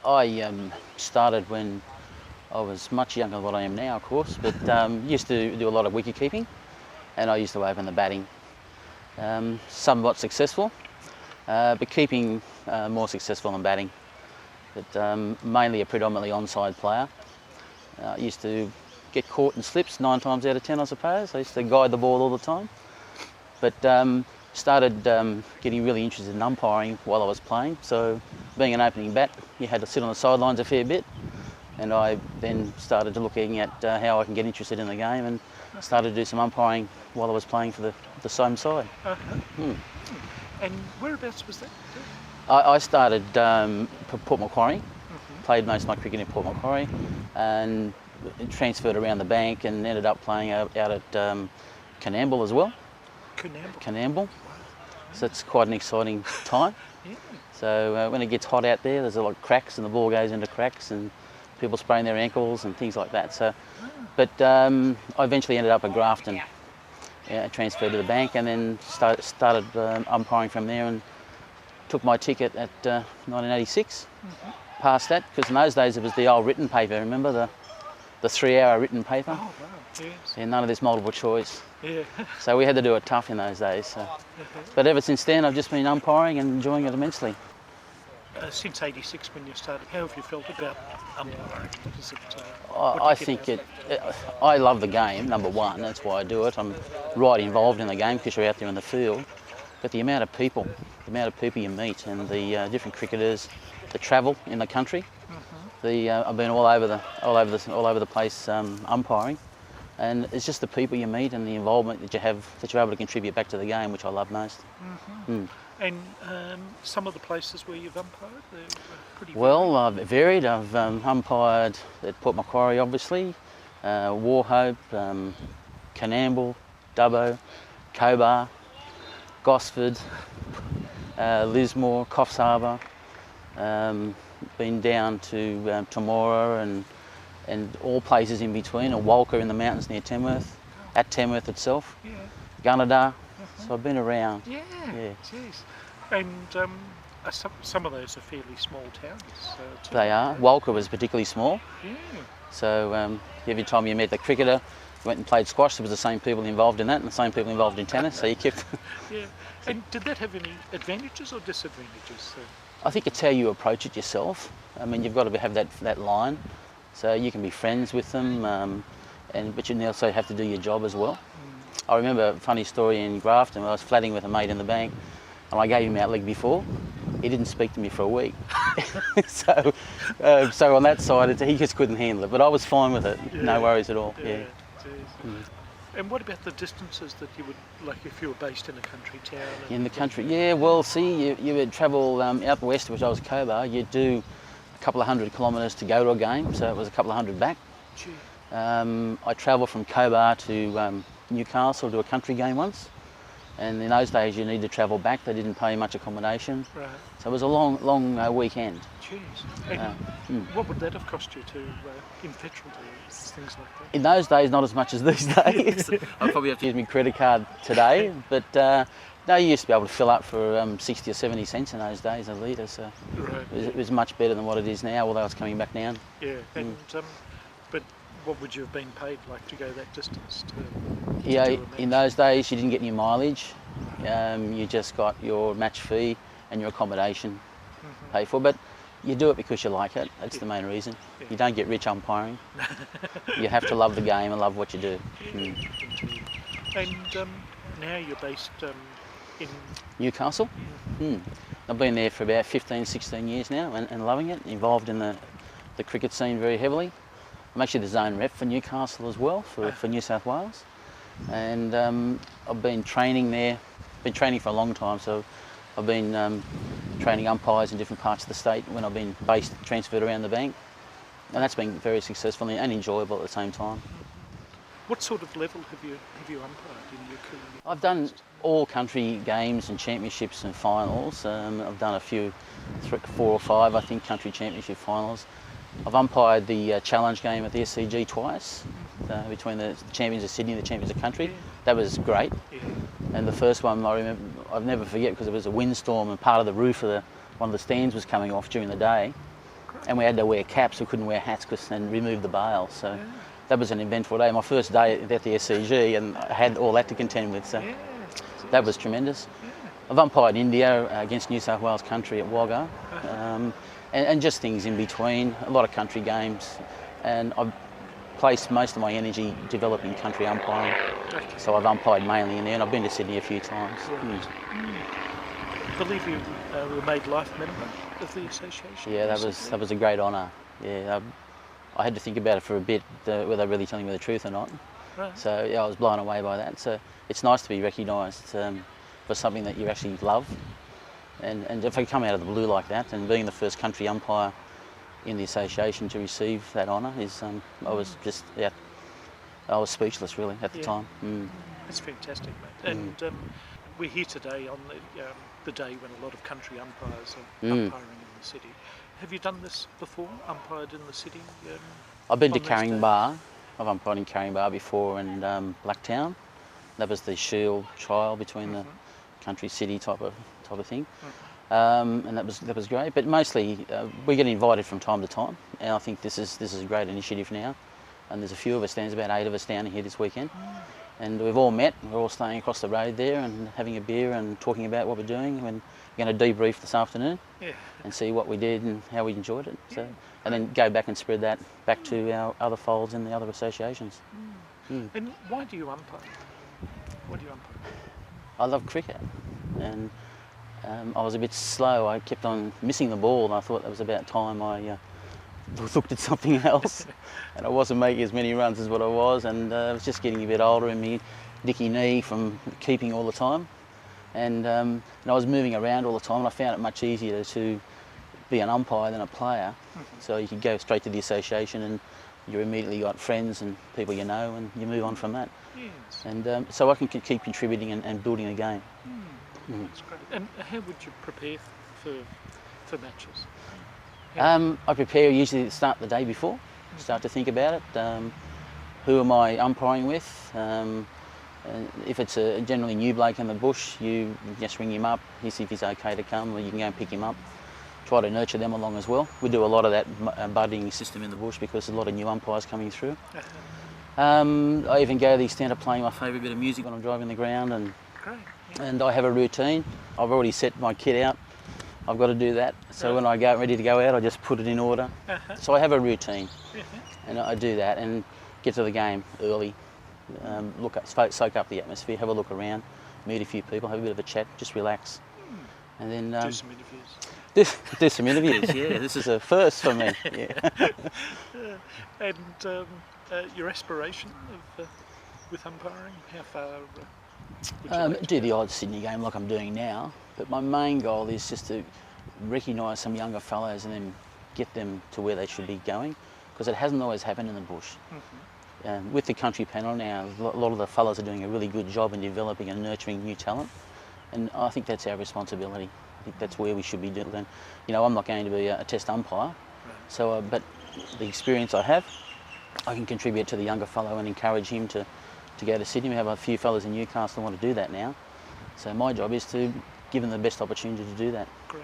I started when I was much younger than what I am now, of course, but used to do a lot of wicket keeping, and I used to open the batting. Somewhat successful, but keeping more successful than batting. But mainly a predominantly onside player. I used to get caught in slips 9 times out of 10, I suppose. I used to guide the ball all the time. But started getting really interested in umpiring while I was playing. So being an opening bat, you had to sit on the sidelines a fair bit. And I then started looking at how I can get interested in the game and started to do some umpiring while I was playing for the same side. And whereabouts was that? I started Port Macquarie, played most of my cricket in Port Macquarie, and transferred around the bank and ended up playing out at Canamble as well. Canamble. So it's quite an exciting time. Yeah. So when it gets hot out there, there's a lot of cracks and the ball goes into cracks and people spraying their ankles and things like that. So, but I eventually ended up at Grafton, transferred to the bank, and then started umpiring from there and took my ticket at 1986. Past that, because in those days it was the old written paper. Remember the 3-hour written paper? Oh, wow, yes. And none of this multiple choice. Yeah. So we had to do it tough in those days. So. But ever since then, I've just been umpiring and enjoying it immensely. Since '86, when you started, how have you felt about umpiring? I think I love the game, number one. That's why I do it. I'm right involved in the game because you're out there in the field. But the amount of people you meet, and the different cricketers, the travel in the country. I've been all over the place umpiring, and it's just the people you meet and the involvement that you have, that you're able to contribute back to the game, which I love most. And some of the places where you've umpired, they're pretty well varied. I've umpired at Port Macquarie, obviously, Wauchope, Canamble, Dubbo, Cobar, Gosford, Lismore, Coffs Harbour, been down to Temora and all places in between, and Walker in the mountains near Tamworth, at Tamworth itself, Gunnedah. So I've been around. Yeah. Jeez. And some of those are fairly small towns. They are. Walker was particularly small. Yeah. So every time you met the cricketer, you went and played squash, there was the same people involved in that and the same people involved in tennis, so you kept... Yeah. And did that have any advantages or disadvantages? I think it's how you approach it yourself. I mean, you've got to have that line, so you can be friends with them, but you also have to do your job as well. I remember a funny story in Grafton when I was flatting with a mate in the bank, and I gave him out leg before. He didn't speak to me for a week. so on that side, he just couldn't handle it, but I was fine with it. Yeah. No worries at all. Yeah. And what about the distances that you would, like if you were based in a country town? In the country, yeah, well, see, you would travel out west, which I was Cobar, you'd do a couple of 100 kilometres to go to a game, so it was a couple of 100 back. I travelled from Cobar to Newcastle to a country game once, and in those days you need to travel back. They didn't pay much accommodation, right. So it was a long weekend. Jeez. And what would that have cost you to in petrol, things like that? In those days, not as much as these days. I'd probably have to use my credit card today, but no, you used to be able to fill up for 60 or 70 cents in those days a litre, so it was much better than what it is now, although it's coming back down. Yeah, and but what would you have been paid like to go that distance? In those days you didn't get any mileage. You just got your match fee and your accommodation paid for, but you do it because you like it. That's the main reason. You don't get rich umpiring. You have to love the game and love what you do. And now you're based in Newcastle. I've been there for about 15, 16 years now and loving it, involved in the cricket scene very heavily. I'm actually the zone rep for Newcastle as well, for New South Wales. And I've been training there, been training for a long time, so I've been training umpires in different parts of the state when I've been transferred around the bank. And that's been very successful and enjoyable at the same time. What sort of level have you umpired in your career? I've done all country games and championships and finals. I've done a few, 4 or 5, I think, country championship finals. I've umpired the challenge game at the SCG twice, between the champions of Sydney and the champions of country. That was great. And the first one I remember, I'll never forget, because it was a windstorm and part of the roof of one of the stands was coming off during the day. and we had to wear caps. We couldn't wear hats and remove the bail. So Yeah. that was an eventful day. My first day at the SCG, and I had all that to contend with. So Yeah. that was tremendous. Yeah. I've umpired India against New South Wales country at Wagga, and just things in between. A lot of country games, and I've placed most of my energy developing country umpiring. Okay. So I've umpired mainly in there, and I've been to Sydney a few times. Right. I believe you were made life member of the association. Yeah, that recently. was a great honour. Yeah, I had to think about it for a bit, whether they're really telling me the truth or not. Right. So yeah, I was blown away by that. So it's nice to be recognised for something that you actually love. And if I come out of the blue like that, and being the first country umpire in the association to receive that honour is, I was just, yeah, I was speechless really at the Yeah. time. That's fantastic, mate. And we're here today on the day when a lot of country umpires are umpiring in the city. Have you done this before, umpired in the city? I've been to on these Carrying days? Bar. I've umpired in Carrying Bar before, and Blacktown. That was the Shield trial between the country city type of thing, and that was great. But mostly we get invited from time to time, and I think this is a great initiative now. And there's a few of us, there's about 8 of us down here this weekend, and we've all met. We're all staying across the road there and having a beer and talking about what we're doing. And we're going to debrief this afternoon Yeah. and see what we did and how we enjoyed it. So, and then go back and spread that back to our other folds in the other associations. And why do you umpire? Why do you umpire? I love cricket, and I was a bit slow. I kept on missing the ball, and I thought it was about time I looked at something else. And I wasn't making as many runs as what I was, and I was just getting a bit older in me dicky knee from keeping all the time. And I was moving around all the time, and I found it much easier to be an umpire than a player. So you could go straight to the association, and you immediately got friends and people you know, and you move on from that. Yes. And so I can keep contributing and building the game. That's great. And how would you prepare for matches? I prepare usually start the day before, start to think about it. Who am I umpiring with? And if it's a generally new bloke in the bush, you just ring him up, you see if he's okay to come, or you can go and pick him up. Try to nurture them along as well. We do a lot of that budding system in the bush because there's a lot of new umpires coming through. I even go to the extent of playing my favourite bit of music when I'm driving the ground, and Great. Yeah. and I have a routine. I've already set my kit out. I've got to do that. So when I get ready to go out, I just put it in order. So I have a routine, and I do that and get to the game early. Soak up the atmosphere, have a look around, meet a few people, have a bit of a chat, just relax, and then Do some interviews. do some interviews. Yeah, this is a first for me. Yeah. And your aspiration with umpiring, how far would you like to Do go? the odd Sydney game like I'm doing now, but my main goal is just to recognise some younger fellows and then get them to where they should be going, because it hasn't always happened in the bush. With the country panel now, a lot of the fellows are doing a really good job in developing and nurturing new talent, and I think that's our responsibility. I think that's where we should be doing. You know, I'm not going to be a test umpire, so but the experience I have, I can contribute to the younger fellow and encourage him to go to Sydney. We have a few fellows in Newcastle who want to do that now, so my job is to give them the best opportunity to do that. Great.